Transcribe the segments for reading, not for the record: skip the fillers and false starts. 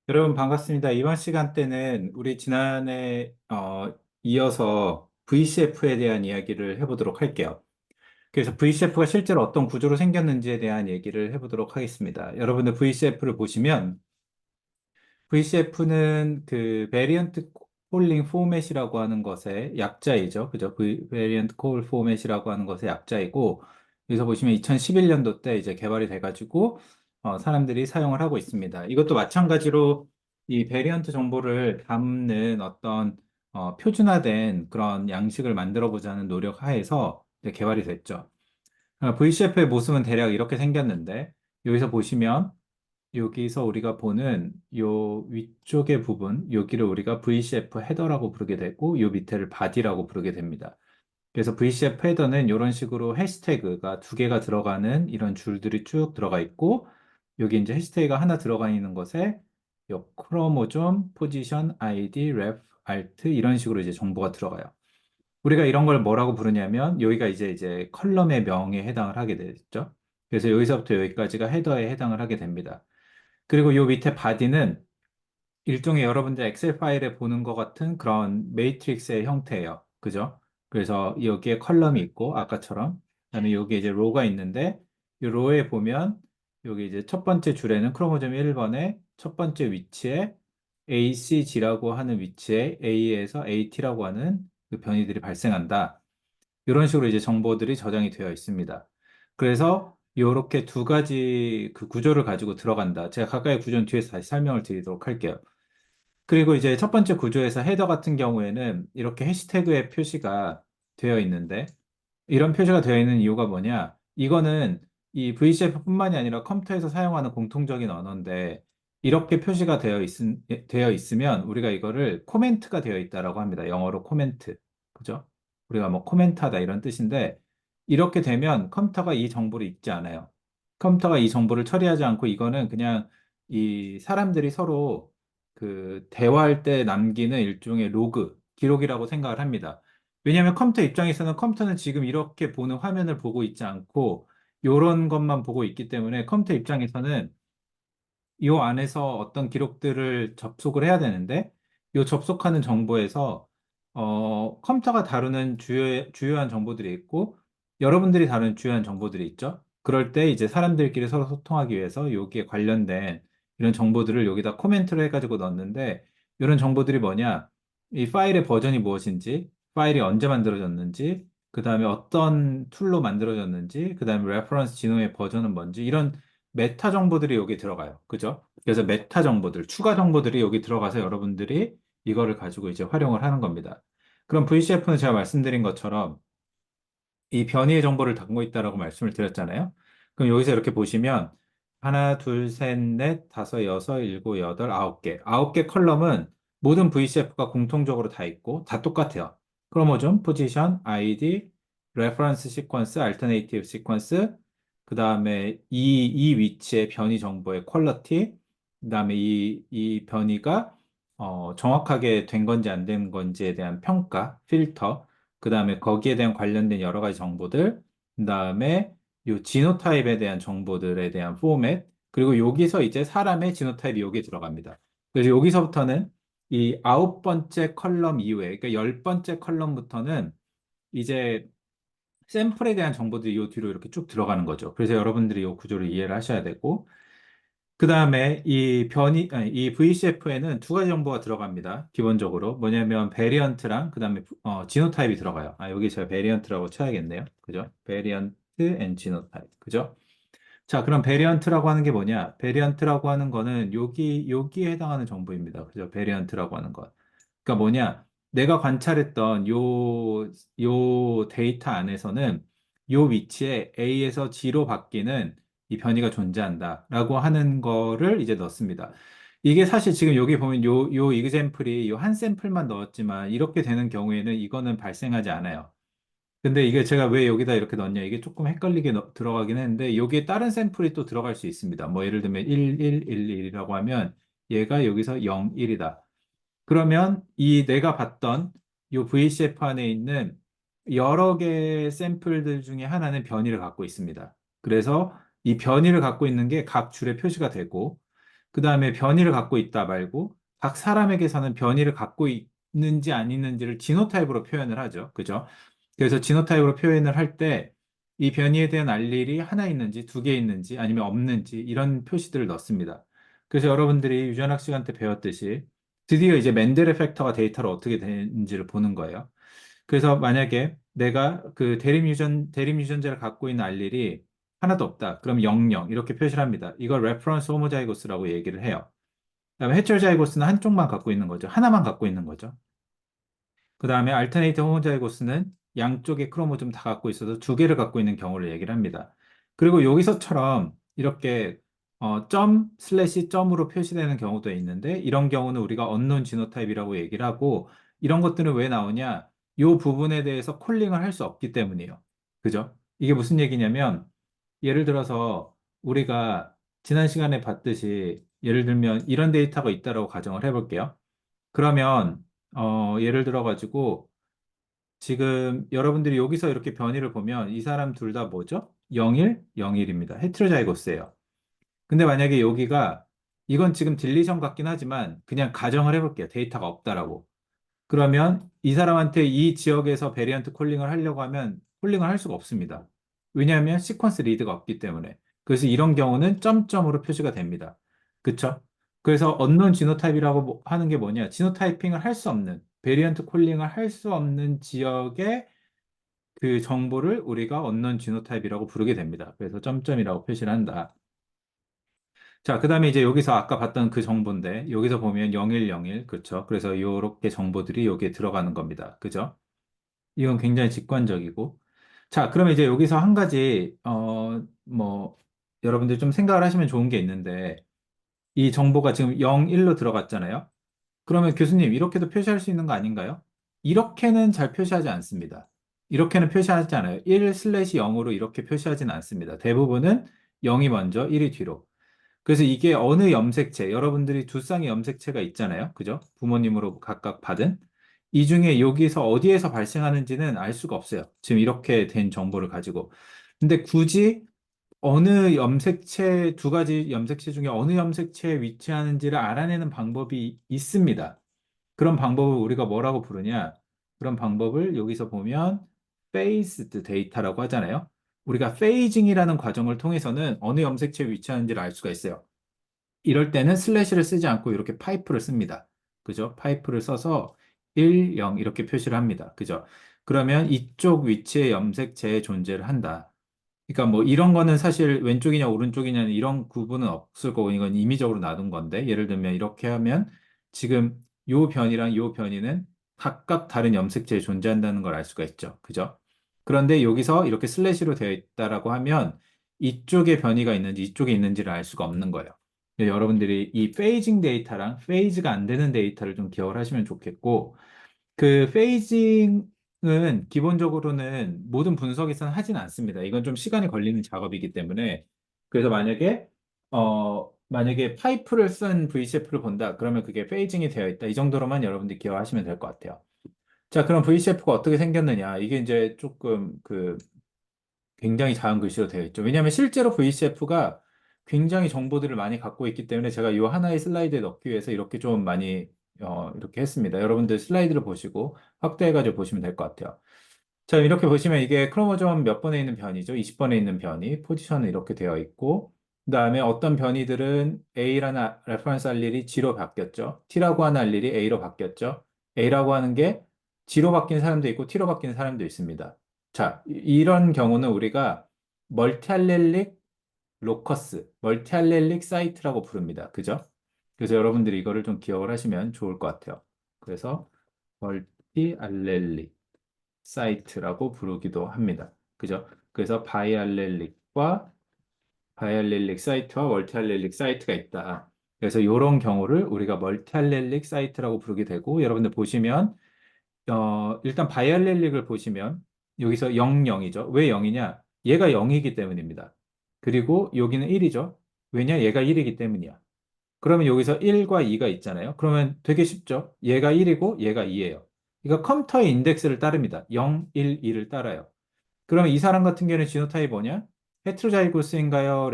여러분 반갑습니다. 이번 시간대는 우리 지난해 이어서 VCF에 대한 이야기를 해보도록 할게요. 그래서 VCF가 실제로 어떤 구조로 생겼는지에 대한 얘기를 해보도록 하겠습니다. 여러분들 VCF를 보시면 VCF는 그 Variant Calling Format이라고 하는 것의 약자이죠. 그죠? Variant Call Format이라고 하는 것의 약자이고, 여기서 보시면 2011년도 때 이제 개발이 돼가지고, 사람들이 사용을 하고 있습니다. 이것도 마찬가지로 이 베리언트 정보를 담는 어떤 표준화된 그런 양식을 만들어 보자는 노력 하에서 이제 개발이 됐죠. VCF의 모습은 대략 이렇게 생겼는데, 여기서 보시면 여기서 우리가 보는 요 위쪽의 부분, 여기를 우리가 VCF 헤더라고 부르게 되고, 요 밑에를 바디라고 부르게 됩니다. 그래서 VCF 헤더는 이런 식으로 해시태그가 두 개가 들어가는 이런 줄들이 쭉 들어가 있고, 여기 이제 해시태그가 하나 들어가 있는 것에 요 크로모좀, 포지션, 아이디, 랩, 알트 이런 식으로 이제 정보가 들어가요. 우리가 이런 걸 뭐라고 부르냐면 여기가 이제 컬럼의 명에 해당을 하게 되죠. 그래서 여기서부터 여기까지가 헤더에 해당을 하게 됩니다. 그리고 요 밑에 바디는 일종의 여러분들 엑셀 파일에 보는 것 같은 그런 매트릭스의 형태예요. 그죠? 그래서 여기에 컬럼이 있고 아까처럼 그다음에 여기 이제 로가 있는데 이 로에 보면 여기 이제 첫 번째 줄에는 크로모점 1번의 첫 번째 위치에 ACG라고 하는 위치에 A에서 AT라고 하는 그 변이들이 발생한다. 이런 식으로 이제 정보들이 저장이 되어 있습니다. 그래서 이렇게 두 가지 그 구조를 가지고 들어간다. 제가 각각의 구조는 뒤에서 다시 설명을 드리도록 할게요. 그리고 이제 첫 번째 구조에서 헤더 같은 경우에는 이렇게 해시태그의 표시가 되어 있는데 이런 표시가 되어 있는 이유가 뭐냐? 이거는 이 VCF뿐만이 아니라 컴퓨터에서 사용하는 공통적인 언어인데 이렇게 표시가 되어 있으면 우리가 이거를 코멘트가 되어 있다라고 합니다. 영어로 코멘트. 그죠? 우리가 뭐 코멘트하다 이런 뜻인데 이렇게 되면 컴퓨터가 이 정보를 읽지 않아요. 컴퓨터가 이 정보를 처리하지 않고 이거는 그냥 이 사람들이 서로 그 대화할 때 남기는 일종의 로그, 기록이라고 생각을 합니다. 왜냐하면 컴퓨터 입장에서는 컴퓨터는 지금 이렇게 보는 화면을 보고 있지 않고 이런 것만 보고 있기 때문에 컴퓨터 입장에서는 이 안에서 어떤 기록들을 접속을 해야 되는데 이 접속하는 정보에서 컴퓨터가 다루는 주요한 정보들이 있고 여러분들이 다루는 주요한 정보들이 있죠. 그럴 때 이제 사람들끼리 서로 소통하기 위해서 여기에 관련된 이런 정보들을 여기다 코멘트를 해가지고 넣는데 이런 정보들이 뭐냐? 이 파일의 버전이 무엇인지, 파일이 언제 만들어졌는지, 그 다음에 어떤 툴로 만들어졌는지, 그 다음에 레퍼런스 진호의 버전은 뭔지 이런 메타 정보들이 여기 들어가요. 그죠? 그래서 메타 정보들, 추가 정보들이 여기 들어가서 여러분들이 이거를 가지고 이제 활용을 하는 겁니다. 그럼 VCF는 제가 말씀드린 것처럼 이 변이의 정보를 담고 있다라고 말씀을 드렸잖아요. 그럼 여기서 이렇게 보시면 하나, 둘, 셋, 넷, 다섯, 여섯, 일곱, 여덟, 아홉 개. 아홉 개 컬럼은 모든 VCF가 공통적으로 다 있고 다 똑같아요. 크로모좀, 포지션, 아이디, 레퍼런스 시퀀스, 알터네이티브 시퀀스, 그 다음에 이 위치의 변이 정보의 퀄러티, 그 다음에 이 변이가 정확하게 된 건지 안 된 건지에 대한 평가, 필터, 그 다음에 거기에 대한 관련된 여러 가지 정보들, 그 다음에 요 지노타입에 대한 정보들에 대한 포맷, 그리고 여기서 이제 사람의 지노타입이 여기에 들어갑니다. 그래서 여기서부터는 이 아홉 번째 컬럼 이후에, 그러니까 열 번째 컬럼부터는 이제 샘플에 대한 정보들이 요 뒤로 이렇게 쭉 들어가는 거죠. 그래서 여러분들이 이 구조를 이해를 하셔야 되고, 그 다음에 이 VCF에는 두 가지 정보가 들어갑니다. 기본적으로. 뭐냐면, 베리언트랑, 그 다음에, 지노타입이 들어가요. 여기 제가 베리언트라고 쳐야겠네요. 그죠? 베리언트 앤 지노타입. 그죠? 자, 그럼 베리언트라고 하는 게 뭐냐? 베리언트라고 하는 거는 여기에 해당하는 정보입니다. 그죠? 베리언트라고 하는 것. 그러니까 뭐냐? 내가 관찰했던 요 데이터 안에서는 요 위치에 A에서 G로 바뀌는 이 변이가 존재한다라고 하는 거를 이제 넣습니다. 이게 사실 지금 여기 보면 요 이그젬플이 요 한 샘플만 넣었지만 이렇게 되는 경우에는 이거는 발생하지 않아요. 근데 이게 제가 왜 여기다 이렇게 넣었냐? 이게 조금 헷갈리게 들어가긴 했는데 여기에 다른 샘플이 또 들어갈 수 있습니다. 뭐 예를 들면 1, 1, 1, 1이라고 하면 얘가 여기서 0, 1이다. 그러면 이 내가 봤던 이 VCF 안에 있는 여러 개의 샘플들 중에 하나는 변이를 갖고 있습니다. 그래서 이 변이를 갖고 있는 게 각 줄에 표시가 되고, 그 다음에 변이를 갖고 있다 말고 각 사람에게서는 변이를 갖고 있는지 안 있는지를 지노타입으로 표현을 하죠. 그죠? 그래서 지노타입으로 표현을 할 때 이 변이에 대한 알릴이 하나 있는지 두 개 있는지 아니면 없는지 이런 표시들을 넣습니다. 그래서 여러분들이 유전학 시간 때 배웠듯이 드디어 이제 맨델의 팩터가 데이터로 어떻게 되는지를 보는 거예요. 그래서 만약에 내가 그 대림 유전자를 갖고 있는 알릴이 하나도 없다. 그럼 00 이렇게 표시를 합니다. 이걸 레퍼런스 호모자이고스라고 얘기를 해요. 그다음에 헤테로자이고스는 한쪽만 갖고 있는 거죠. 하나만 갖고 있는 거죠. 그 다음에 알터네이트 호모자이고스는 양쪽의 크로모좀 다 갖고 있어도 두 개를 갖고 있는 경우를 얘기를 합니다. 그리고 여기서처럼 이렇게 점 슬래시 점으로 표시되는 경우도 있는데 이런 경우는 우리가 언논 지노타입이라고 얘기를 하고 이런 것들은 왜 나오냐? 이 부분에 대해서 콜링을 할 수 없기 때문이에요. 그죠? 이게 무슨 얘기냐면 예를 들어서 우리가 지난 시간에 봤듯이 예를 들면 이런 데이터가 있다라고 가정을 해볼게요. 그러면 예를 들어 가지고 지금 여러분들이 여기서 이렇게 변이를 보면 이 사람 둘 다 뭐죠? 01, 01입니다. 헤트로자이고스예요. 근데 만약에 여기가 이건 지금 딜리션 같긴 하지만 그냥 가정을 해볼게요. 데이터가 없다라고. 그러면 이 사람한테 이 지역에서 베리언트 콜링을 하려고 하면 콜링을 할 수가 없습니다. 왜냐하면 시퀀스 리드가 없기 때문에. 그래서 이런 경우는 점점으로 표시가 됩니다. 그쵸? 그래서 언논 지노타입이라고 하는 게 뭐냐? 지노타이핑을 할 수 없는, 베리언트 콜링을 할 수 없는 지역의 그 정보를 우리가 언논 지노타입이라고 부르게 됩니다. 그래서 점점이라고 표시를 한다. 자, 그 다음에 이제 여기서 아까 봤던 그 정보인데, 여기서 보면 0101, 그쵸? 그래서 요렇게 정보들이 여기에 들어가는 겁니다. 그죠? 이건 굉장히 직관적이고. 자, 그러면 이제 여기서 한 가지, 여러분들 좀 생각을 하시면 좋은 게 있는데, 이 정보가 지금 0, 1로 들어갔잖아요? 그러면 교수님, 이렇게도 표시할 수 있는 거 아닌가요? 이렇게는 잘 표시하지 않습니다. 이렇게는 표시하지 않아요. 1 슬래시 0으로 이렇게 표시하지는 않습니다. 대부분은 0이 먼저, 1이 뒤로. 그래서 이게 어느 염색체, 여러분들이 두 쌍의 염색체가 있잖아요. 그죠? 부모님으로 각각 받은. 이 중에 여기서 어디에서 발생하는지는 알 수가 없어요. 지금 이렇게 된 정보를 가지고. 근데 굳이 어느 염색체, 두 가지 염색체 중에 어느 염색체에 위치하는지를 알아내는 방법이 있습니다. 그런 방법을 우리가 뭐라고 부르냐? 그런 방법을 여기서 보면 phased data라고 하잖아요. 우리가 페이징이라는 과정을 통해서는 어느 염색체에 위치하는지를 알 수가 있어요. 이럴 때는 슬래시를 쓰지 않고 이렇게 파이프를 씁니다. 그죠? 파이프를 써서 1, 0 이렇게 표시를 합니다. 그죠? 그러면 이쪽 위치에 염색체의 존재를 한다. 그러니까 뭐 이런 거는 사실 왼쪽이냐 오른쪽이냐 이런 구분은 없을 거고 이건 임의적으로 놔둔 건데 예를 들면 이렇게 하면 지금 요 변이랑 요 변이는 각각 다른 염색체에 존재한다는 걸 알 수가 있죠. 그죠? 그런데 여기서 이렇게 슬래시로 되어 있다라고 하면 이쪽에 변이가 있는지 이쪽에 있는지를 알 수가 없는 거예요. 여러분들이 이 페이징 데이터랑 페이즈가 안 되는 데이터를 좀 기억을 하시면 좋겠고 그 페이징은 기본적으로는 모든 분석에서는 하진 않습니다. 이건 좀 시간이 걸리는 작업이기 때문에 그래서 만약에 파이프를 쓴 VCF를 본다. 그러면 그게 페이징이 되어 있다. 이 정도로만 여러분들 기억하시면 될 것 같아요. 자, 그럼 VCF가 어떻게 생겼느냐? 이게 이제 조금 굉장히 작은 글씨로 되어 있죠. 왜냐하면 실제로 VCF가 굉장히 정보들을 많이 갖고 있기 때문에 제가 이 하나의 슬라이드에 넣기 위해서 이렇게 좀 많이 이렇게 했습니다. 여러분들 슬라이드를 보시고 확대해가지고 보시면 될 것 같아요. 자, 이렇게 보시면 이게 크로모좀 몇 번에 있는 변이죠? 20번에 있는 변이, 포지션은 이렇게 되어 있고, 그 다음에 어떤 변이들은 A라는 레퍼런스 알릴이 G로 바뀌었죠. T라고 하는 알릴이 A로 바뀌었죠. A라고 하는 게 G로 바뀐 사람도 있고 T로 바뀐 사람도 있습니다. 자, 이런 경우는 우리가 멀티알렐릭 로커스, 멀티알렐릭 사이트라고 부릅니다. 그죠? 그래서 여러분들이 이거를 좀 기억을 하시면 좋을 것 같아요. 그래서 멀티알렐릭 사이트라고 부르기도 합니다. 그죠? 그래서 바이알렐릭 사이트와 멀티알렐릭 사이트가 있다. 그래서 이런 경우를 우리가 멀티알렐릭 사이트라고 부르게 되고 여러분들 보시면 일단 바이알렐릭을 보시면 여기서 0, 0이죠. 왜 0이냐? 얘가 0이기 때문입니다. 그리고 여기는 1이죠. 왜냐? 얘가 1이기 때문이야. 그러면 여기서 1과 2가 있잖아요. 그러면 되게 쉽죠. 얘가 1이고 얘가 2예요. 이거 컴퓨터의 인덱스를 따릅니다. 0, 1, 2를 따라요. 그러면 이 사람 같은 경우는 지노타입 뭐냐? 헤트로자이고스인가요?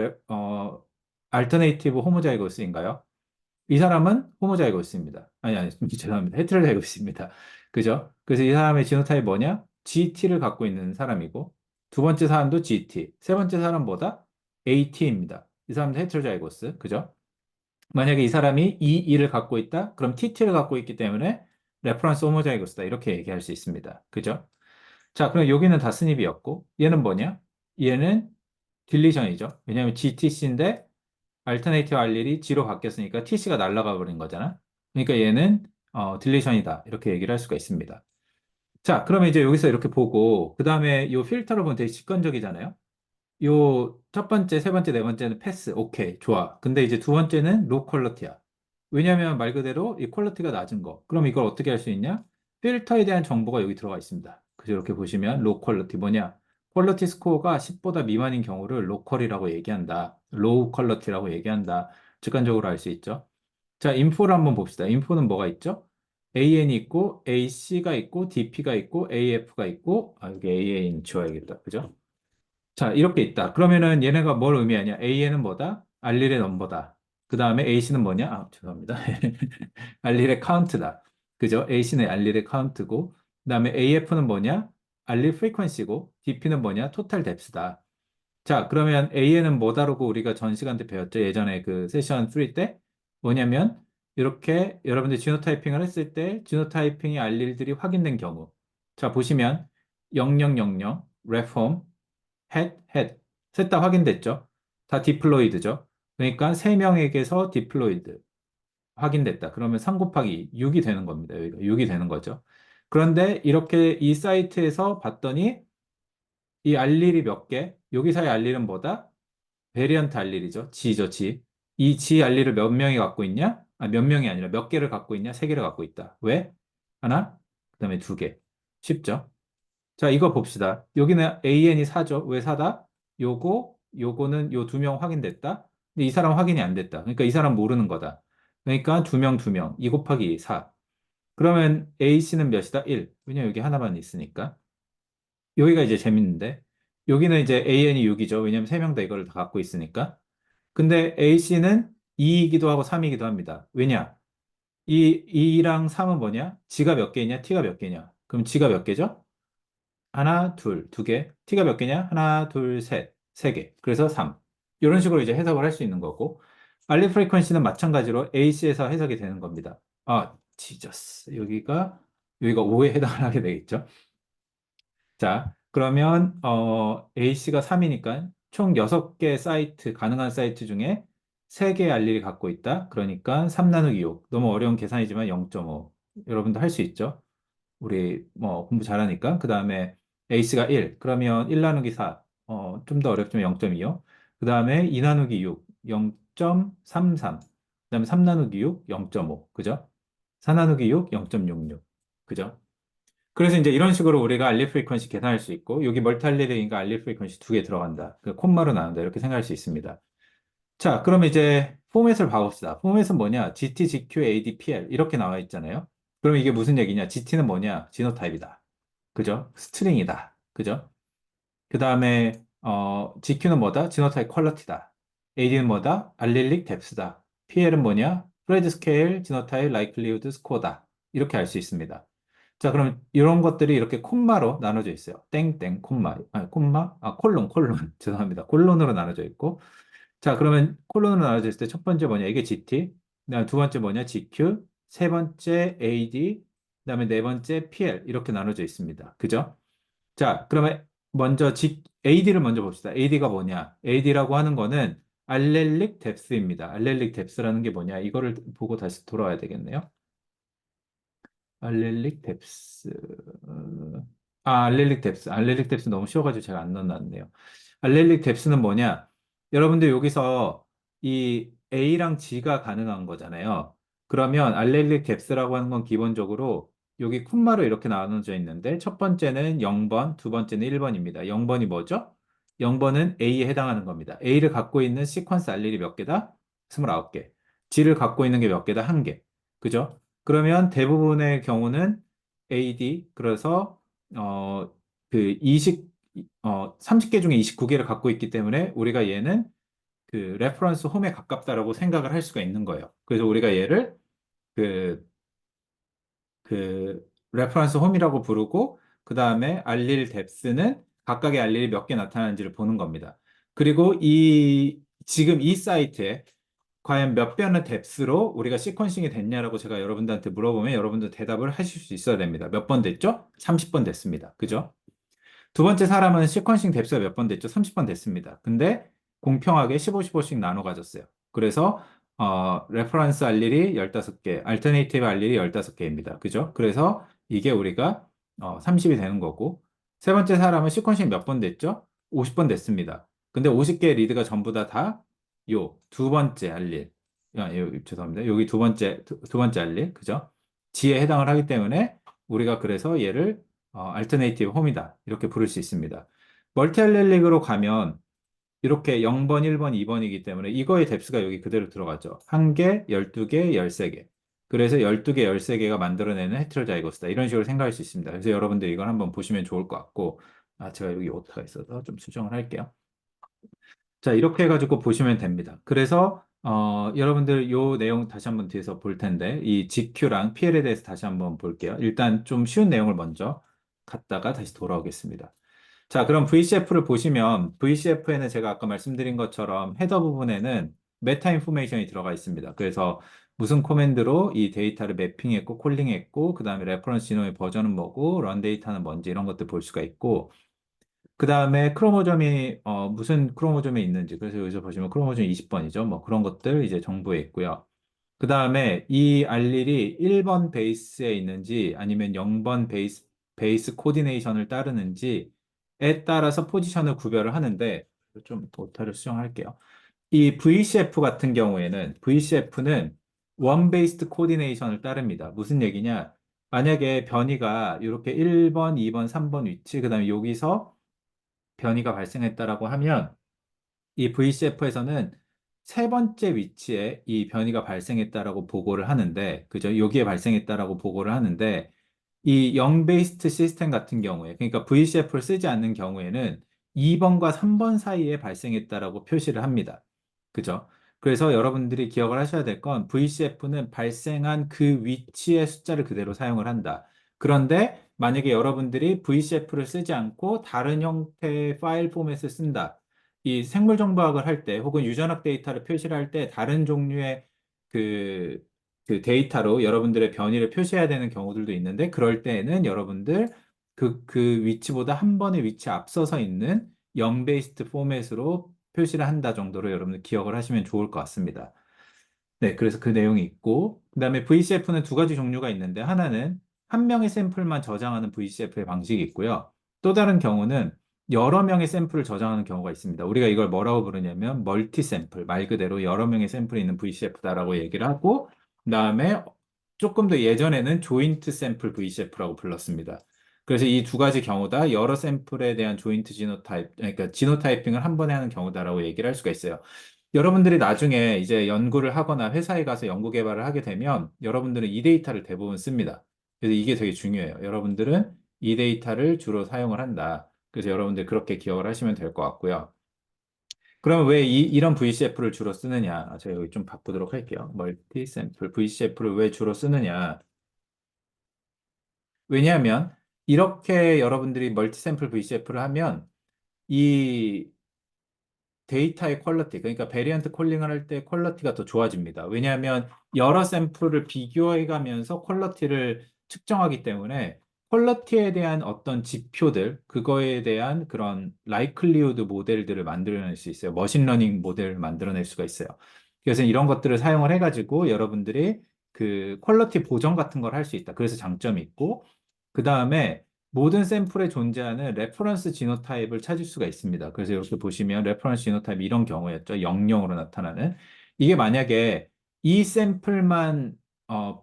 알터네이티브 호모자이고스인가요? 이 사람은 호모자이고스입니다. 아니, 죄송합니다. 헤테로자이고스입니다. 그죠? 그래서 이 사람의 지노타입이 뭐냐? GT를 갖고 있는 사람이고, 두 번째 사람도 GT, 세 번째 사람 뭐다? AT입니다. 이 사람도 헤테로자이고스. 그죠? 만약에 이 사람이 E2를 갖고 있다? 그럼 TT를 갖고 있기 때문에 레퍼런스 호모자이고스다. 이렇게 얘기할 수 있습니다. 그죠? 자, 그럼 여기는 다 스닙이었고, 얘는 뭐냐? 얘는 딜리션이죠. 왜냐하면 GTC인데 알터네이티브 알릴이 G로 바뀌었으니까 TC가 날아가 버린 거잖아. 그러니까 얘는 딜리션이다. 이렇게 얘기를 할 수가 있습니다. 자, 그러면 이제 여기서 이렇게 보고 그 다음에 이 필터를 보면 되게 직관적이잖아요. 요 첫 번째, 세 번째, 네 번째는 패스. 오케이, 좋아. 근데 이제 두 번째는 로 퀄러티야. 왜냐하면 말 그대로 이 퀄러티가 낮은 거. 그럼 이걸 어떻게 할 수 있냐? 필터에 대한 정보가 여기 들어가 있습니다. 그래서 이렇게 보시면 로 퀄러티 뭐냐? 퀄러티 스코어가 10보다 미만인 경우를 로컬이라고 얘기한다. 로우 퀄러티라고 얘기한다. 직관적으로 알 수 있죠. 자, 인포를 한번 봅시다. 인포는 뭐가 있죠? AN이 있고, AC가 있고, DP가 있고, AF가 있고, 여기 AN 지워야겠다. 그죠? 자, 이렇게 있다. 그러면은 얘네가 뭘 의미하냐? AN은 뭐다? 알릴의 넘버다. 그 다음에 AC는 뭐냐? 죄송합니다. 알릴의 카운트다. 그죠? AC는 알릴의 카운트고, 그 다음에 AF는 뭐냐? 알릴 프리퀀시고, DP는 뭐냐? 토탈 뎁스다. 자, 그러면 AN은 뭐 다루고 우리가 전 시간 때 배웠죠? 예전에 그 세션 3 때? 뭐냐면, 이렇게 여러분들 지노타이핑을 했을 때, 지노타이핑이 알릴들이 확인된 경우. 자, 보시면, 0000, reform, 헷. 셋 다 확인됐죠? 다 디플로이드죠? 그러니까 세명에게서 디플로이드 확인됐다. 그러면 3 곱하기 6이 되는 겁니다. 여기가 6이 되는 거죠. 그런데 이렇게 이 사이트에서 봤더니 이 알릴이 몇 개? 여기서의 알릴은 뭐다? 베리언트 알릴이죠. G죠, G. 이 G 알릴을 몇 명이 갖고 있냐? 몇 명이 아니라 몇 개를 갖고 있냐? 세 개를 갖고 있다. 왜? 하나, 그다음에 두 개. 쉽죠? 자, 이거 봅시다. 여기는 AN이 4죠. 왜 4다? 요거는 요 두 명 확인됐다. 근데 이 사람 확인이 안 됐다. 그러니까 이 사람 모르는 거다. 그러니까 두 명, 두 명. 2 곱하기 4. 그러면 A씨는 몇이다? 1. 왜냐면 여기 하나만 있으니까. 여기가 이제 재밌는데. 여기는 이제 AN이 6이죠. 왜냐면 세 명 다 이거를 다 갖고 있으니까. 근데 A씨는 2이기도 하고 3이기도 합니다. 왜냐? 이 2랑 3은 뭐냐? G가 몇 개냐? T가 몇 개냐? 그럼 G가 몇 개죠? 하나, 둘, 두 개. t가 몇 개냐? 하나, 둘, 셋, 세 개. 그래서 3. 이런 식으로 이제 해석을 할 수 있는 거고. 알리 프리퀀시는 마찬가지로 AC에서 해석이 되는 겁니다. 지저스. 여기가 5에 해당을 하게 되겠죠. 자, 그러면, AC가 3이니까 총 6개 사이트, 가능한 사이트 중에 3개의 알리를 갖고 있다. 그러니까 3 나누기 6. 너무 어려운 계산이지만 0.5. 여러분도 할 수 있죠. 우리 뭐 공부 잘하니까. 그 다음에 에이스가 1. 그러면 1 나누기 4. 좀 더 어렵지만 0.2요. 그 다음에 2 나누기 6. 0.33. 그 다음에 3 나누기 6. 0.5. 그죠? 4 나누기 6. 0.66. 그죠? 그래서 이제 이런 식으로 우리가 알리 프리퀀시 계산할 수 있고, 여기 멀티알리르니까 알리 프리퀀시 두 개 들어간다. 그 콤마로 나눈다. 이렇게 생각할 수 있습니다. 자, 그럼 이제 포맷을 봐봅시다. 포맷은 뭐냐? GT, GQ, AD, PL 이렇게 나와 있잖아요. 그럼 이게 무슨 얘기냐? GT는 뭐냐? 지노타입이다. 그죠? 스트링이다. 그죠? 그 다음에 GQ는 뭐다? 지노타입 퀄러티다. AD는 뭐다? 알릴릭 뎁스다. PL은 뭐냐? 프레드 스케일, 지노타입 라이클리우드 스코어다. 이렇게 알 수 있습니다. 자, 그럼 이런 것들이 이렇게 콤마로 나눠져 있어요. 땡땡 콤마. 콜론. 죄송합니다. 콜론으로 나눠져 있고. 자, 그러면 콜론으로 나눠져 있을 때 첫 번째 뭐냐? 이게 GT. 그다음에 두 번째 뭐냐? GQ. 세 번째 AD. 그다음에 네 번째 PL. 이렇게 나눠져 있습니다. 그죠? 자, 그러면 먼저 AD를 먼저 봅시다. AD가 뭐냐? AD라고 하는 거는 알렐릭 뎁스입니다. 알렐릭 뎁스라는 게 뭐냐? 이거를 보고 다시 돌아와야 되겠네요. 알렐릭 뎁스. 알렐릭 뎁스. 알렐릭 뎁스 너무 쉬워가지고 제가 안 넣어놨네요. 알렐릭 뎁스는 뭐냐? 여러분들 여기서 이 A랑 G가 가능한 거잖아요. 그러면 알렐릭 뎁스라고 하는 건 기본적으로 여기 콤마로 이렇게 나눠져 있는데 첫 번째는 0번, 두 번째는 1번입니다. 0번이 뭐죠? 0번은 A에 해당하는 겁니다. A를 갖고 있는 시퀀스 알렐이 몇 개다? 29개. G를 갖고 있는 게 몇 개다? 1개. 그죠? 그러면 대부분의 경우는 AD, 그래서, 그 30개 중에 29개를 갖고 있기 때문에 우리가 얘는 그 레퍼런스 홈에 가깝다라고 생각을 할 수가 있는 거예요. 그래서 우리가 얘를 그, 그 레퍼런스 홈이라고 부르고 그 다음에 알릴 뎁스는 각각의 알릴이 몇 개 나타나는지를 보는 겁니다. 그리고 지금 이 사이트에 과연 몇 변의 뎁스로 우리가 시퀀싱이 됐냐라고 제가 여러분들한테 물어보면 여러분들 대답을 하실 수 있어야 됩니다. 몇 번 됐죠? 30번 됐습니다. 그죠? 두 번째 사람은 시퀀싱 뎁스가 몇 번 됐죠? 30번 됐습니다. 근데 공평하게 15, 15씩 나눠 가졌어요. 그래서 레퍼런스 알릴이 15개, 알터네이티브 알릴이 15개입니다. 그죠? 그래서 이게 우리가 30이 되는 거고 세 번째 사람은 시퀀싱 몇 번 됐죠? 50번 됐습니다. 근데 50개의 리드가 전부 다 요 두 번째 알릴 죄송합니다. 여기 두 번째 알릴 그죠? G에 해당을 하기 때문에 우리가 그래서 얘를 알터네이티브 홈이다. 이렇게 부를 수 있습니다. 멀티알렐릭으로 가면 이렇게 0번, 1번, 2번이기 때문에 이거의 뎁스가 여기 그대로 들어가죠. 1개, 12개, 13개. 그래서 12개, 13개가 만들어내는 헤테로자이거스다. 이런 식으로 생각할 수 있습니다. 그래서 여러분들 이걸 한번 보시면 좋을 것 같고, 제가 여기 오타가 있어서 좀 수정을 할게요. 자, 이렇게 해가지고 보시면 됩니다. 그래서, 여러분들 요 내용 다시 한번 뒤에서 볼 텐데, 이 GQ랑 PL에 대해서 다시 한번 볼게요. 일단 좀 쉬운 내용을 먼저 갔다가 다시 돌아오겠습니다. 자, 그럼 VCF를 보시면, VCF에는 제가 아까 말씀드린 것처럼 헤더 부분에는 메타 인포메이션이 들어가 있습니다. 그래서 무슨 코맨드로 이 데이터를 매핑했고, 콜링했고, 그 다음에 레퍼런스 진호의 버전은 뭐고, 런 데이터는 뭔지 이런 것들 볼 수가 있고, 그 다음에 크로모점이 무슨 크로모점에 있는지 그래서 여기서 보시면 크로모점 20번이죠. 뭐 그런 것들 이제 정보에 있고요. 그 다음에 이 알릴이 1번 베이스에 있는지 아니면 0번 베이스 코디네이션을 따르는지에 따라서 포지션을 구별을 하는데 좀 오타를 수정할게요. 이 VCF 같은 경우에는 VCF는 원 베이스드 코디네이션을 따릅니다. 무슨 얘기냐? 만약에 변이가 이렇게 1번, 2번, 3번 위치, 그 다음에 여기서 변이가 발생했다라고 하면 이 VCF에서는 세 번째 위치에 이 변이가 발생했다라고 보고를 하는데, 그죠? 여기에 발생했다라고 보고를 하는데, 이 영 베이스트 시스템 같은 경우에, 그러니까 VCF를 쓰지 않는 경우에는 2번과 3번 사이에 발생했다라고 표시를 합니다. 그죠? 그래서 여러분들이 기억을 하셔야 될 건 VCF는 발생한 그 위치의 숫자를 그대로 사용을 한다. 그런데 만약에 여러분들이 VCF를 쓰지 않고 다른 형태의 파일 포맷을 쓴다. 이 생물정보학을 할 때 혹은 유전학 데이터를 표시를 할 때 다른 종류의 그, 그 데이터로 여러분들의 변이를 표시해야 되는 경우들도 있는데 그럴 때에는 여러분들 그 위치보다 한 번의 위치 앞서서 있는 영 베이스드 포맷으로 표시를 한다 정도로 여러분들 기억을 하시면 좋을 것 같습니다. 네, 그래서 그 내용이 있고, 그 다음에 VCF는 두 가지 종류가 있는데, 하나는 한 명의 샘플만 저장하는 VCF의 방식이 있고요. 또 다른 경우는 여러 명의 샘플을 저장하는 경우가 있습니다. 우리가 이걸 뭐라고 부르냐면, 멀티 샘플, 말 그대로 여러 명의 샘플이 있는 VCF다라고 얘기를 하고, 그 다음에 조금 더 예전에는 조인트 샘플 VCF라고 불렀습니다. 그래서 이 두 가지 경우다 여러 샘플에 대한 조인트 지노타입, 그러니까 지노타이핑을 한 번에 하는 경우다라고 얘기를 할 수가 있어요. 여러분들이 나중에 이제 연구를 하거나 회사에 가서 연구 개발을 하게 되면 여러분들은 이 데이터를 대부분 씁니다. 그래서 이게 되게 중요해요. 여러분들은 이 데이터를 주로 사용을 한다. 그래서 여러분들 그렇게 기억을 하시면 될 것 같고요. 그러면 왜 이런 VCF를 주로 쓰느냐? 제가 여기 좀 바꾸도록 할게요. 멀티 샘플 VCF를 왜 주로 쓰느냐? 왜냐하면 이렇게 여러분들이 멀티 샘플 VCF를 하면 이 데이터의 퀄리티, 그러니까 베리언트 콜링을 할 때 퀄리티가 더 좋아집니다. 왜냐하면 여러 샘플을 비교해 가면서 퀄리티를 측정하기 때문에 퀄리티에 대한 어떤 지표들, 그거에 대한 그런 라이클리후드 모델들을 만들어낼 수 있어요. 머신러닝 모델을 만들어낼 수가 있어요. 그래서 이런 것들을 사용을 해가지고 여러분들이 그 퀄리티 보정 같은 걸 할 수 있다. 그래서 장점이 있고, 그 다음에 모든 샘플에 존재하는 레퍼런스 지노타입을 찾을 수가 있습니다. 그래서 이렇게 보시면 레퍼런스 지노타입 이런 경우였죠. 00으로 나타나는. 이게 만약에 이 샘플만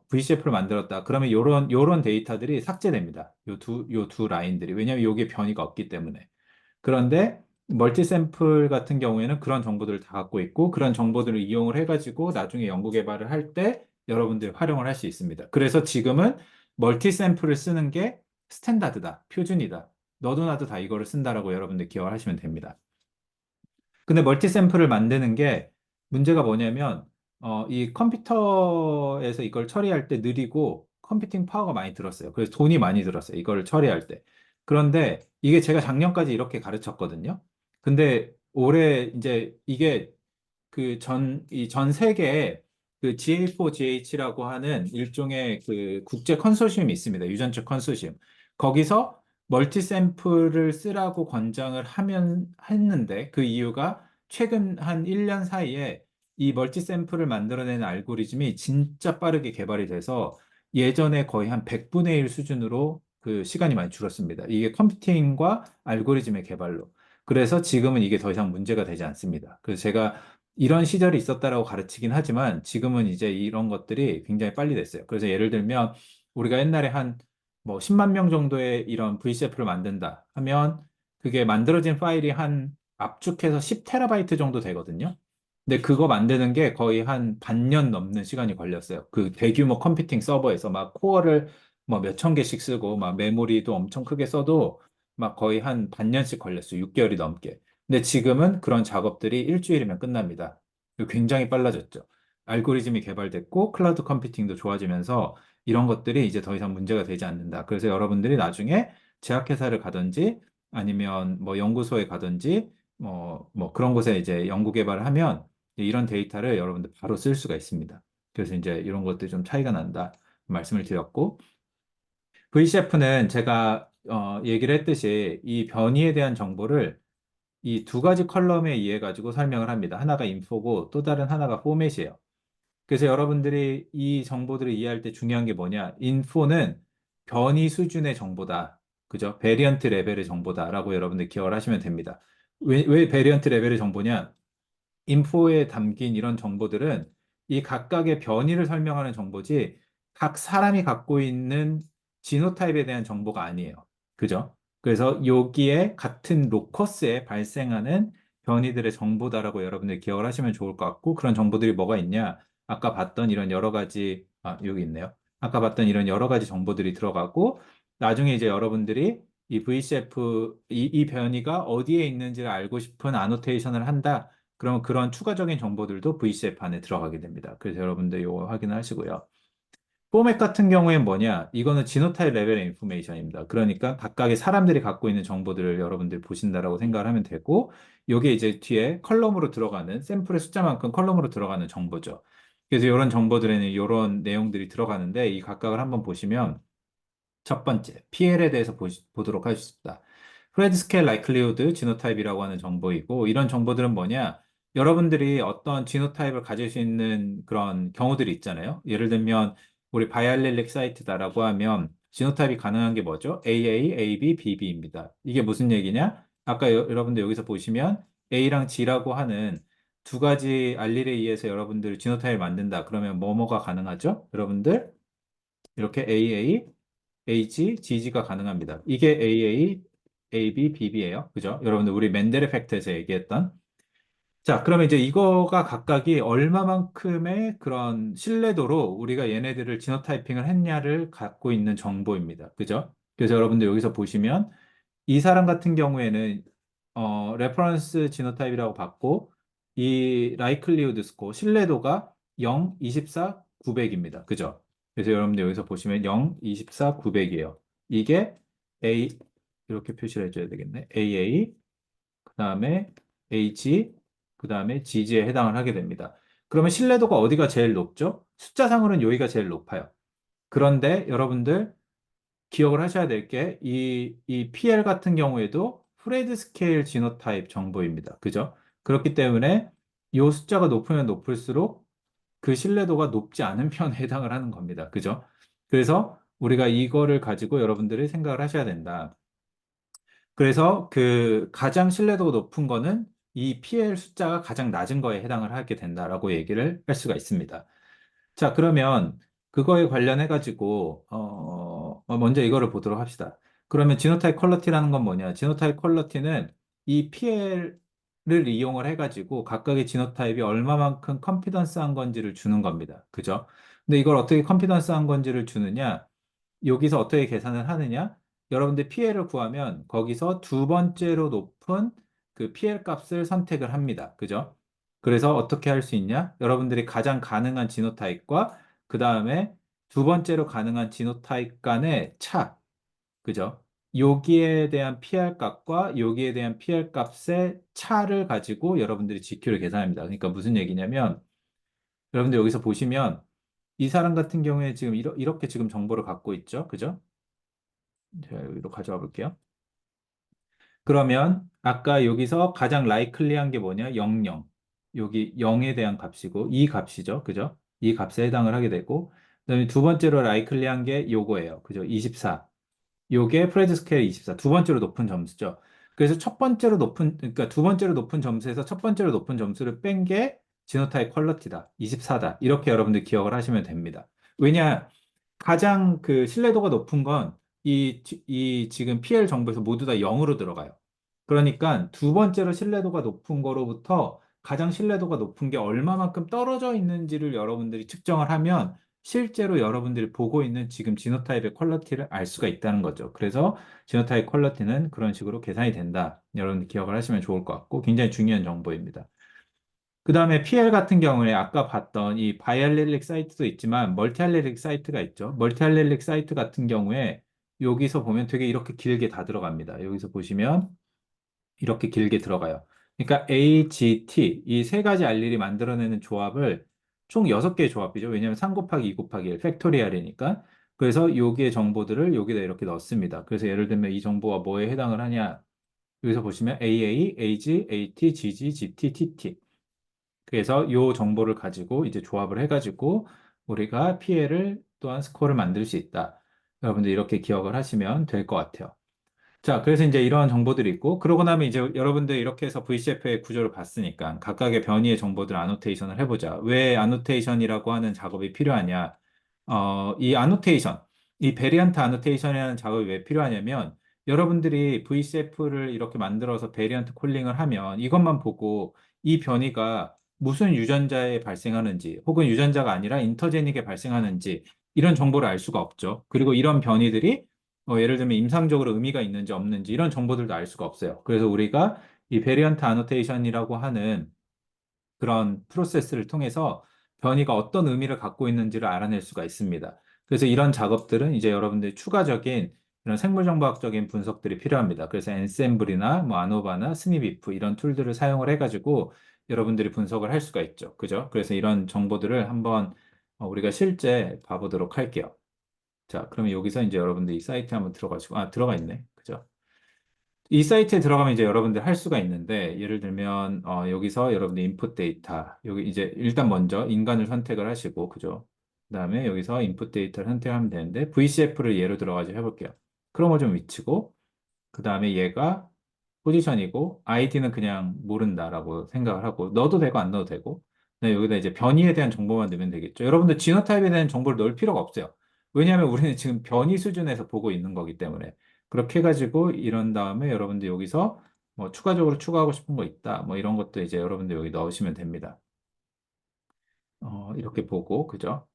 VCF를 만들었다. 그러면 요런 데이터들이 삭제됩니다. 요 두 라인들이. 왜냐하면 여기에 변이가 없기 때문에. 그런데 멀티 샘플 같은 경우에는 그런 정보들을 다 갖고 있고 그런 정보들을 이용을 해가지고 나중에 연구 개발을 할 때 여러분들이 활용을 할 수 있습니다. 그래서 지금은 멀티 샘플을 쓰는 게 스탠다드다, 표준이다. 너도 나도 다 이거를 쓴다라고 여러분들 기억을 하시면 됩니다. 근데 멀티 샘플을 만드는 게 문제가 뭐냐면, 이 컴퓨터에서 이걸 처리할 때 느리고 컴퓨팅 파워가 많이 들었어요. 그래서 돈이 많이 들었어요. 이걸 처리할 때. 그런데 이게 제가 작년까지 이렇게 가르쳤거든요. 근데 올해 이제 이게 이 전 세계에 그 GA4GH라고 하는 일종의 그 국제 컨소시엄이 있습니다. 유전체 컨소시엄. 거기서 멀티 샘플을 쓰라고 권장을 했는데 그 이유가 최근 한 1년 사이에 이 멀티 샘플을 만들어내는 알고리즘이 진짜 빠르게 개발이 돼서 예전에 거의 한 100분의 1 수준으로 그 시간이 많이 줄었습니다. 이게 컴퓨팅과 알고리즘의 개발로. 그래서 지금은 이게 더 이상 문제가 되지 않습니다. 그래서 제가 이런 시절이 있었다라고 가르치긴 하지만 지금은 이제 이런 것들이 굉장히 빨리 됐어요. 그래서 예를 들면 우리가 옛날에 한 뭐 10만 명 정도의 이런 VCF를 만든다 하면 그게 만들어진 파일이 한 압축해서 10테라바이트 정도 되거든요. 근데 그거 만드는 게 거의 한 반년 넘는 시간이 걸렸어요. 그 대규모 컴퓨팅 서버에서 막 코어를 뭐 몇천 개씩 쓰고 막 메모리도 엄청 크게 써도 막 거의 한 반년씩 걸렸어요. 6개월이 넘게. 근데 지금은 그런 작업들이 일주일이면 끝납니다. 굉장히 빨라졌죠. 알고리즘이 개발됐고 클라우드 컴퓨팅도 좋아지면서 이런 것들이 이제 더 이상 문제가 되지 않는다. 그래서 여러분들이 나중에 제약회사를 가든지 아니면 뭐 연구소에 가든지 뭐 그런 곳에 이제 연구 개발을 하면 이런 데이터를 여러분들 바로 쓸 수가 있습니다. 그래서 이제 이런 것들이 좀 차이가 난다 말씀을 드렸고 VCF는 제가 얘기를 했듯이 이 변이에 대한 정보를 이 두 가지 컬럼에 의해 가지고 설명을 합니다. 하나가 인포고 또 다른 하나가 포맷이에요. 그래서 여러분들이 이 정보들을 이해할 때 중요한 게 뭐냐? 인포는 변이 수준의 정보다. 그죠? 베리언트 레벨의 정보다라고 여러분들 기억을 하시면 됩니다. 왜 베리언트 레벨의 정보냐? 인포에 담긴 이런 정보들은 이 각각의 변이를 설명하는 정보지 각 사람이 갖고 있는 지노타입에 대한 정보가 아니에요. 그죠? 그래서 여기에 같은 로커스에 발생하는 변이들의 정보다라고 여러분들 기억을 하시면 좋을 것 같고 그런 정보들이 뭐가 있냐? 아까 봤던 이런 여러 가지, 여기 있네요. 아까 봤던 이런 여러 가지 정보들이 들어가고 나중에 이제 여러분들이 이 VCF, 이 변이가 어디에 있는지를 알고 싶은 아노테이션을 한다. 그러면 그런 추가적인 정보들도 VCF 안에 들어가게 됩니다. 그래서 여러분들 이거 확인을 하시고요. 포맷 같은 경우엔 뭐냐? 이거는 지노타입 레벨의 인포메이션입니다. 그러니까 각각의 사람들이 갖고 있는 정보들을 여러분들이 보신다라고 생각을 하면 되고, 요게 이제 뒤에 컬럼으로 들어가는 샘플의 숫자만큼 컬럼으로 들어가는 정보죠. 그래서 이런 정보들에는 이런 내용들이 들어가는데 이 각각을 한번 보시면 첫 번째, PL에 대해서 보도록 하겠습니다. 프레드 스케일 라이클리후드 지노타입이라고 하는 정보이고 이런 정보들은 뭐냐? 여러분들이 어떤 지노타입을 가질 수 있는 그런 경우들이 있잖아요. 예를 들면 우리 바이알렐릭 사이트다라고 하면 지노타입이 가능한 게 뭐죠? AA, AB, BB입니다. 이게 무슨 얘기냐? 아까 여러분들 여기서 보시면 A랑 G라고 하는 두 가지 알릴에 의해서 여러분들 지노타입을 만든다. 그러면 뭐뭐가 가능하죠? 여러분들 이렇게 AA, AG, GG가 가능합니다. 이게 AA, AB, BB예요. 그죠? 여러분들 우리 맨델 에펙트에서 얘기했던. 자, 그러면 이제 이거가 각각이 얼마만큼의 그런 신뢰도로 우리가 얘네들을 지노타이핑을 했냐를 갖고 있는 정보입니다. 그죠? 그래서 여러분들 여기서 보시면 이 사람 같은 경우에는 레퍼런스 지노타입이라고 받고 이 라이클리우드 스코어 신뢰도가 0, 24, 900입니다. 그죠? 그래서 여러분들 여기서 보시면 0, 24, 900이에요. 이게 A 이렇게 표시를 해줘야 되겠네. AA 그다음에 AG 그다음에 GG에 해당을 하게 됩니다. 그러면 신뢰도가 어디가 제일 높죠? 숫자상으로는 여기가 제일 높아요. 그런데 여러분들 기억을 하셔야 될 게, 이 PL 같은 경우에도 프레드 스케일 지노타입 정보입니다. 그죠? 그렇기 때문에 이 숫자가 높으면 높을수록 그 신뢰도가 높지 않은 편에 해당을 하는 겁니다. 그죠? 그래서 우리가 이거를 가지고 여러분들이 생각을 하셔야 된다. 그래서 그 가장 신뢰도가 높은 거는 이 PL 숫자가 가장 낮은 거에 해당을 하게 된다라고 얘기를 할 수가 있습니다. 자, 그러면 그거에 관련해 가지고 먼저 이거를 보도록 합시다. 그러면 지노타입 퀄러티라는 건 뭐냐? 지노타입 퀄러티는 이 PL을 이용을 해 가지고 각각의 지노타입이 얼마만큼 컨피던스한 건지를 주는 겁니다. 그죠? 근데 이걸 어떻게 컨피던스한 건지를 주느냐? 여기서 어떻게 계산을 하느냐? 여러분들 PL을 구하면 거기서 두 번째로 높은 그 PL 값을 선택을 합니다. 그죠? 그래서 어떻게 할 수 있냐? 여러분들이 가장 가능한 지노타입과 그 다음에 두 번째로 가능한 지노타입 간의 차, 그죠? 여기에 대한 PR 값과 여기에 대한 PR 값의 차를 가지고 여러분들이 GQ를 계산합니다. 그러니까 무슨 얘기냐면 여러분들 여기서 보시면 이 사람 같은 경우에 지금 이렇게 지금 정보를 갖고 있죠. 그죠? 제가 여기로 가져와 볼게요. 그러면 아까 여기서 가장 라이클리한 게 뭐냐? 0, 0. 여기 0에 대한 값이고 이 값이죠. 그죠? 이 값에 해당을 하게 되고 그다음에 두 번째로 라이클리한 게 요거예요. 그죠? 24. 요게 프레드 스케일 24. 두 번째로 높은 점수죠. 그래서 그러니까 두 번째로 높은 점수에서 첫 번째로 높은 점수를 뺀 게 지노타입 퀄러티다. 24다. 이렇게 여러분들 기억을 하시면 됩니다. 왜냐? 가장 그 신뢰도가 높은 건 이 지금 PL 정보에서 모두 다 0으로 들어가요. 그러니까 두 번째로 신뢰도가 높은 거로부터 가장 신뢰도가 높은 게 얼마만큼 떨어져 있는지를 여러분들이 측정을 하면 실제로 여러분들이 보고 있는 지금 지노타입의 퀄리티를 알 수가 있다는 거죠. 그래서 지노타입 퀄리티는 그런 식으로 계산이 된다. 여러분들 기억을 하시면 좋을 것 같고 굉장히 중요한 정보입니다. 그 다음에 PL 같은 경우에 아까 봤던 이 바이알렐릭 사이트도 있지만 멀티알렐릭 사이트가 있죠. 멀티알렐릭 사이트 같은 경우에 여기서 보면 되게 이렇게 길게 다 들어갑니다. 여기서 보시면 이렇게 길게 들어가요. 그러니까 AGT 이 세 가지 알릴이 만들어내는 조합을 총 6개의 조합이죠. 왜냐하면 3 곱하기 2 곱하기 1 팩토리얼이니까. 그래서 여기에 정보들을 여기다 이렇게 넣습니다. 그래서 예를 들면 이 정보가 뭐에 해당을 하냐. 여기서 보시면 AA, AG, AT, GG, GT, TT. 그래서 이 정보를 가지고 이제 조합을 해가지고 우리가 피해를 또한 스코어를 만들 수 있다. 여러분들 이렇게 기억을 하시면 될 것 같아요. 자, 그래서 이제 이런 정보들이 있고, 그러고 나면 이제 여러분들 이렇게 해서 VCF의 구조를 봤으니까 각각의 변이의 정보들 아노테이션을 해보자. 왜 아노테이션이라고 하는 작업이 필요하냐? 이 아노테이션, 이 베리언트 아노테이션이라는 작업이 왜 필요하냐면, 여러분들이 VCF를 이렇게 만들어서 베리언트 콜링을 하면 이것만 보고 이 변이가 무슨 유전자에 발생하는지, 혹은 유전자가 아니라 인터제닉에 발생하는지, 이런 정보를 알 수가 없죠. 그리고 이런 변이들이 예를 들면 임상적으로 의미가 있는지 없는지 이런 정보들도 알 수가 없어요. 그래서 우리가 이 베리언트 아노테이션이라고 하는 그런 프로세스를 통해서 변이가 어떤 의미를 갖고 있는지를 알아낼 수가 있습니다. 그래서 이런 작업들은 이제 여러분들이 추가적인 이런 생물정보학적인 분석들이 필요합니다. 그래서 엔셈블이나 뭐 아노바나 스니비프 이런 툴들을 사용을 해가지고 여러분들이 분석을 할 수가 있죠. 그죠? 그래서 이런 정보들을 한번 우리가 실제 봐보도록 할게요. 자, 그러면 여기서 이제 여러분들 이 사이트에 한번 들어가시고, 들어가 있네. 그죠? 이 사이트에 들어가면 이제 여러분들 할 수가 있는데, 예를 들면, 여기서 여러분들 인풋 데이터, 여기 이제 일단 먼저 인간을 선택을 하시고, 그죠? 그 다음에 여기서 인풋 데이터를 선택하면 되는데, VCF를 예로 들어가지고 해볼게요. 크로모좀 위치고, 그 다음에 얘가 포지션이고, 아이디는 그냥 모른다라고 생각을 하고, 넣어도 되고 안 넣어도 되고, 그다음에 여기다 이제 변이에 대한 정보만 넣으면 되겠죠. 여러분들 지노타입에 대한 정보를 넣을 필요가 없어요. 왜냐하면 우리는 지금 변이 수준에서 보고 있는 거기 때문에. 그렇게 해가지고 이런 다음에 여러분들 여기서 뭐 추가적으로 추가하고 싶은 거 있다. 뭐 이런 것도 이제 여러분들 여기 넣으시면 됩니다. 이렇게 보고, 그죠?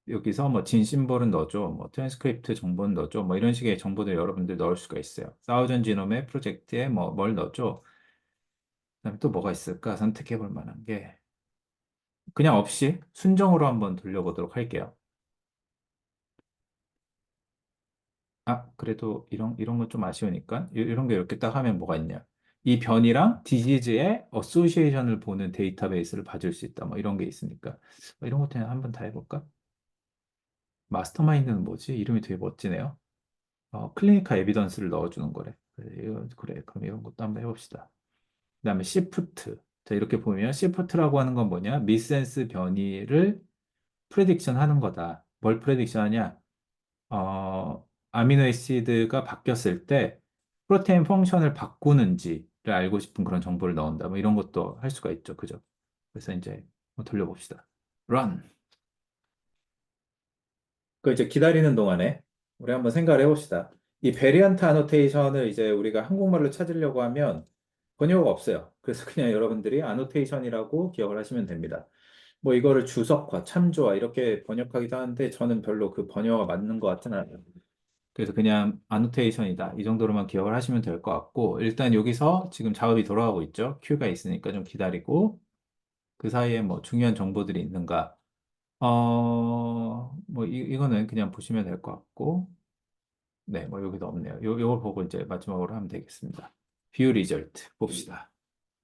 여기서 뭐 진 심볼은 넣어줘, 뭐 트랜스크립트 정보는 넣어줘, 뭐 이런 식의 정보들 여러분들 넣을 수가 있어요. 사우전 지놈의 프로젝트에 뭐 뭘 넣어줘. 그다음에 또 뭐가 있을까? 선택해 볼 만한 게 그냥 없이 순정으로 한번 돌려보도록 할게요. 그래도 이런 건 좀 아쉬우니까 이런 게 이렇게 딱 하면 뭐가 있냐? 이 변이랑 디지즈의 어소시에이션을 보는 데이터베이스를 봐줄 수 있다. 뭐 이런 게 있으니까 이런 것도 그냥 한번 다 해볼까? 마스터마인드는 뭐지? 이름이 되게 멋지네요. 클리니컬 에비던스를 넣어주는 거래. 그래. 그럼 이런 것도 한번 해봅시다. 그다음에 시프트. 자, 이렇게 보면 시프트라고 하는 건 뭐냐? 미센스 변이를 프레딕션 하는 거다. 뭘 프레딕션 하냐? 아미노 애시드가 바뀌었을 때 프로테인 펑션을 바꾸는지를 알고 싶은 그런 정보를 넣은다. 뭐 이런 것도 할 수가 있죠. 그죠? 그래서 이제 한번 돌려봅시다. run. 그 이제 기다리는 동안에 우리 한번 생각을 해봅시다. 이 베리언트 아노테이션을 이제 우리가 한국말로 찾으려고 하면 번역어가 없어요. 그래서 그냥 여러분들이 아노테이션이라고 기억을 하시면 됩니다. 뭐 이거를 주석화, 참조화 이렇게 번역하기도 하는데 저는 별로 그 번역어가 맞는 것 같지는 않아요. 그래서 그냥 아노테이션이다. 이 정도로만 기억을 하시면 될 것 같고, 일단 여기서 지금 작업이 돌아가고 있죠. 큐가 있으니까 좀 기다리고, 그 사이에 뭐 중요한 정보들이 있는가. 뭐, 이거는 그냥 보시면 될 것 같고, 네, 뭐 여기도 없네요. 요걸 보고 이제 마지막으로 하면 되겠습니다. 뷰 리절트 봅시다.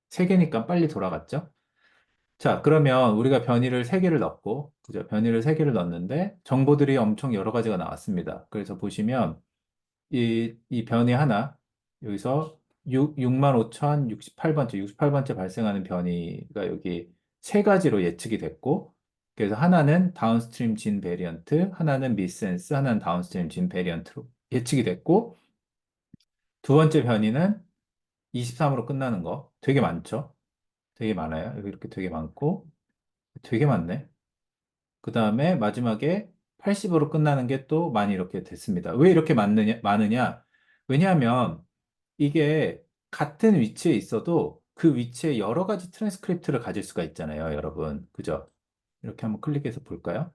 세 개니까 빨리 돌아갔죠? 자, 그러면 우리가 변이를 세 개를 넣고, 그죠? 변이를 세 개를 넣었는데, 정보들이 엄청 여러 가지가 나왔습니다. 그래서 보시면, 이 변이 하나, 여기서 65,068번째 발생하는 변이가 여기 세 가지로 예측이 됐고, 그래서 하나는 다운스트림 진 베리언트, 하나는 미센스, 하나는 다운스트림 진 베리언트로 예측이 됐고, 두 번째 변이는 23으로 끝나는 거 되게 많죠? 되게 많아요. 여기 이렇게 되게 많고, 되게 많네. 그 다음에 마지막에 80으로 끝나는 게 또 많이 이렇게 됐습니다. 왜 이렇게 많으냐? 왜냐하면 이게 같은 위치에 있어도 그 위치에 여러 가지 트랜스크립트를 가질 수가 있잖아요, 여러분. 그죠? 이렇게 한번 클릭해서 볼까요?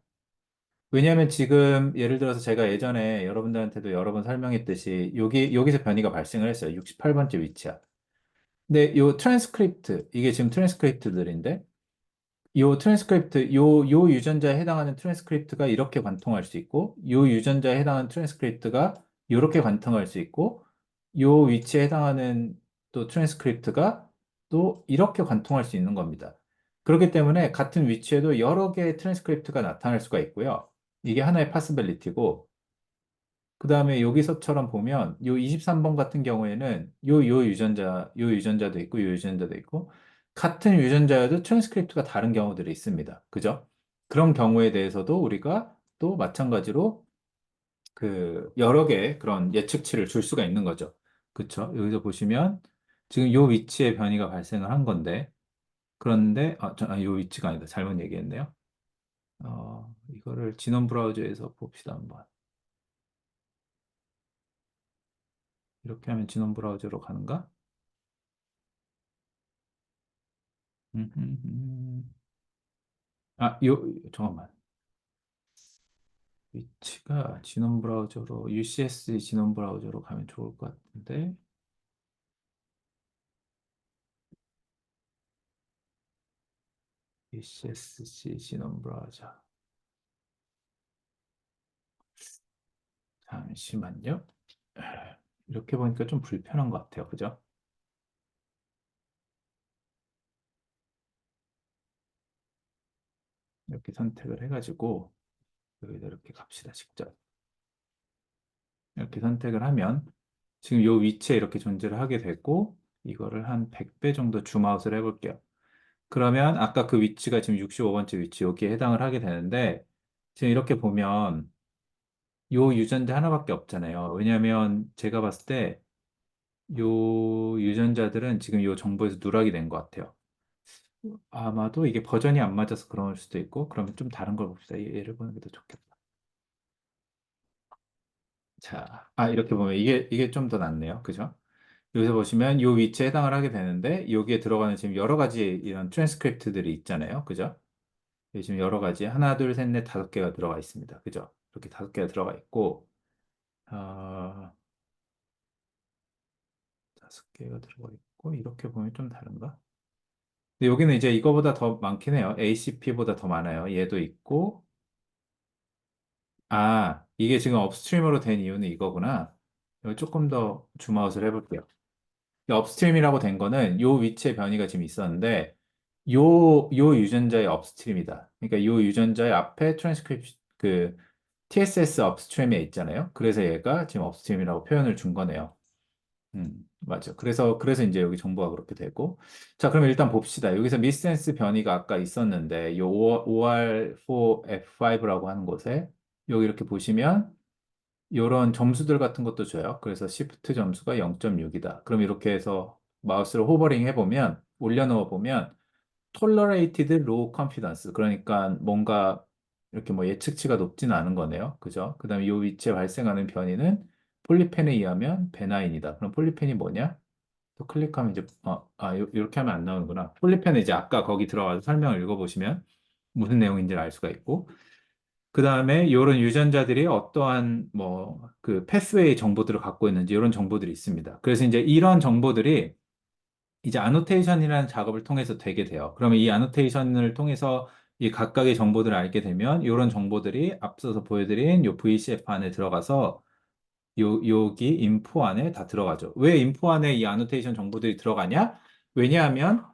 왜냐하면 지금 예를 들어서 제가 예전에 여러분들한테도 여러 번 설명했듯이 여기서 변이가 발생을 했어요. 68번째 위치야. 근데 요 트랜스크립트, 이게 지금 트랜스크립트들인데 요 트랜스크립트, 요 유전자에 해당하는 트랜스크립트가 이렇게 관통할 수 있고, 요 유전자에 해당하는 트랜스크립트가 이렇게 관통할 수 있고, 요 위치에 해당하는 또 트랜스크립트가 또 이렇게 관통할 수 있는 겁니다. 그렇기 때문에 같은 위치에도 여러 개의 트랜스크립트가 나타날 수가 있고요. 이게 하나의 파스빌리티고, 그 다음에 여기서처럼 보면 요 23번 같은 경우에는 요 유전자도 있고 요 유전자도 있고 같은 유전자여도 트랜스크립트가 다른 경우들이 있습니다. 그죠? 그런 경우에 대해서도 우리가 또 마찬가지로 그 여러 개의 그런 예측치를 줄 수가 있는 거죠. 그쵸? 여기서 보시면 지금 요 위치에 변이가 발생을 한 건데 그런데 요 위치가 아니다. 잘못 얘기했네요. 이거를 지넌 브라우저에서 봅시다 한번. 이렇게 하면 지넌 브라우저로 가는가? 음. 잠깐만. 위치가 진원 브라우저로, UCS 진원 브라우저로 가면 좋을 것 같은데, UCSC 진원 브라우저. 잠시만요. 이렇게 보니까 좀 불편한 것 같아요. 그죠? 이렇게 선택을 해가지고, 여기다 이렇게 갑시다. 직접. 이렇게 선택을 하면, 지금 이 위치에 이렇게 존재를 하게 되고, 이거를 한 100배 정도 줌아웃을 해볼게요. 그러면 아까 그 위치가 지금 65번째 위치 여기에 해당을 하게 되는데 지금 이렇게 보면 요 유전자 하나밖에 없잖아요. 왜냐하면 제가 봤을 때 요 유전자들은 지금 요 정보에서 누락이 된 것 같아요. 아마도 이게 버전이 안 맞아서 그럴 수도 있고 그러면 좀 다른 걸 봅시다. 얘를 보는 게 더 좋겠다. 자, 이렇게 보면 이게 좀 더 낫네요. 그죠? 여기서 보시면 요 위치에 해당을 하게 되는데 여기에 들어가는 지금 여러 가지 이런 트랜스크립트들이 있잖아요. 그죠? 여기 지금 여러 가지 하나, 둘, 셋, 넷, 다섯 개가 들어가 있습니다. 그죠? 이렇게 다섯 개가 들어가 있고 어, 다섯 개가 들어가 있고 이렇게 보면 좀 다른가? 근데 여기는 이제 이거보다 더 많긴 해요. ACP보다 더 많아요. 얘도 있고 이게 지금 업스트림으로 된 이유는 이거구나. 이거 조금 더 줌아웃을 해볼게요. 이 업스트림이라고 된 거는 요 위치에 변이가 지금 있었는데 요 유전자의 업스트림이다. 그러니까 요 유전자의 앞에 트랜스크립 그 TSS 업스트림에 있잖아요. 그래서 얘가 지금 업스트림이라고 표현을 준 거네요. 맞아. 그래서 이제 여기 정보가 그렇게 되고. 자, 그럼 일단 봅시다. 여기서 미스센스 변이가 아까 있었는데, 요 OR4F5라고 하는 곳에, 여기 이렇게 보시면, 요런 점수들 같은 것도 줘요. 그래서 시프트 점수가 0.6이다. 그럼 이렇게 해서 마우스를 호버링 해보면, 올려놓아 보면, tolerated low confidence. 그러니까 뭔가 이렇게 뭐 예측치가 높지는 않은 거네요. 그죠? 그 다음에 이 위치에 발생하는 변이는 폴리펜에 의하면 베나인이다. 그럼 폴리펜이 뭐냐? 또 클릭하면 이제, 이렇게 하면 안 나오는구나. 폴리펜은 이제 아까 거기 들어가서 설명을 읽어보시면 무슨 내용인지 알 수가 있고. 다음에 이런 유전자들이 어떠한 뭐 그 패스웨이 정보들을 갖고 있는지 이런 정보들이 있습니다. 그래서 이제 이런 정보들이 이제 아노테이션이라는 작업을 통해서 되게 돼요. 그러면 이 아노테이션을 통해서 이 각각의 정보들을 알게 되면 이런 정보들이 앞서서 보여드린 요 VCF 안에 들어가서 여기 인포 안에 다 들어가죠. 왜 인포 안에 이 아노테이션 정보들이 들어가냐? 왜냐하면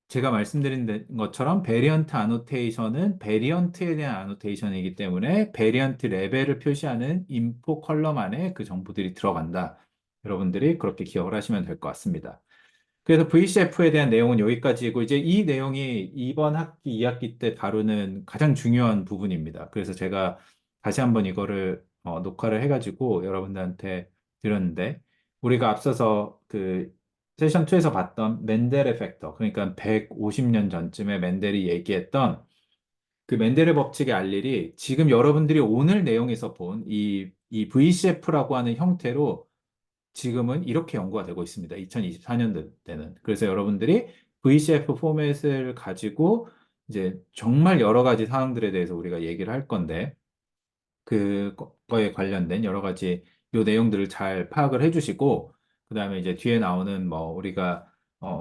제가 말씀드린 것처럼 베리언트 아노테이션은 베리언트에 대한 아노테이션이기 때문에 베리언트 레벨을 표시하는 인포 컬럼 안에 그 정보들이 들어간다. 여러분들이 그렇게 기억을 하시면 될 것 같습니다. 그래서 VCF에 대한 내용은 여기까지고 이제 이 내용이 이번 학기 2학기 때 다루는 가장 중요한 부분입니다. 그래서 제가 다시 한번 이거를 녹화를 해가지고 여러분들한테 드렸는데 우리가 앞서서 그 세션 2에서 봤던 맨델의 팩터 그러니까 150년 전쯤에 맨델이 얘기했던 그 맨델의 법칙의 알릴이 지금 여러분들이 오늘 내용에서 본 이 VCF라고 하는 형태로 지금은 이렇게 연구가 되고 있습니다. 2024년도 때는. 그래서 여러분들이 VCF 포맷을 가지고 이제 정말 여러 가지 사항들에 대해서 우리가 얘기를 할 건데 그거에 관련된 여러 가지 요 내용들을 잘 파악을 해주시고 그다음에 이제 뒤에 나오는 뭐 우리가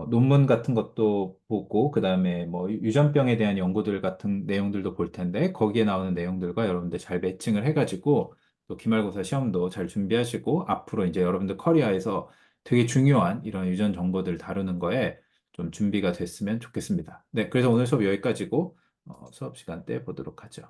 논문 같은 것도 보고 그다음에 뭐 유전병에 대한 연구들 같은 내용들도 볼 텐데 거기에 나오는 내용들과 여러분들 잘 매칭을 해가지고 또 기말고사 시험도 잘 준비하시고 앞으로 이제 여러분들 커리어에서 되게 중요한 이런 유전 정보들 다루는 거에 좀 준비가 됐으면 좋겠습니다. 네, 그래서 오늘 수업 여기까지고 수업 시간 때 보도록 하죠.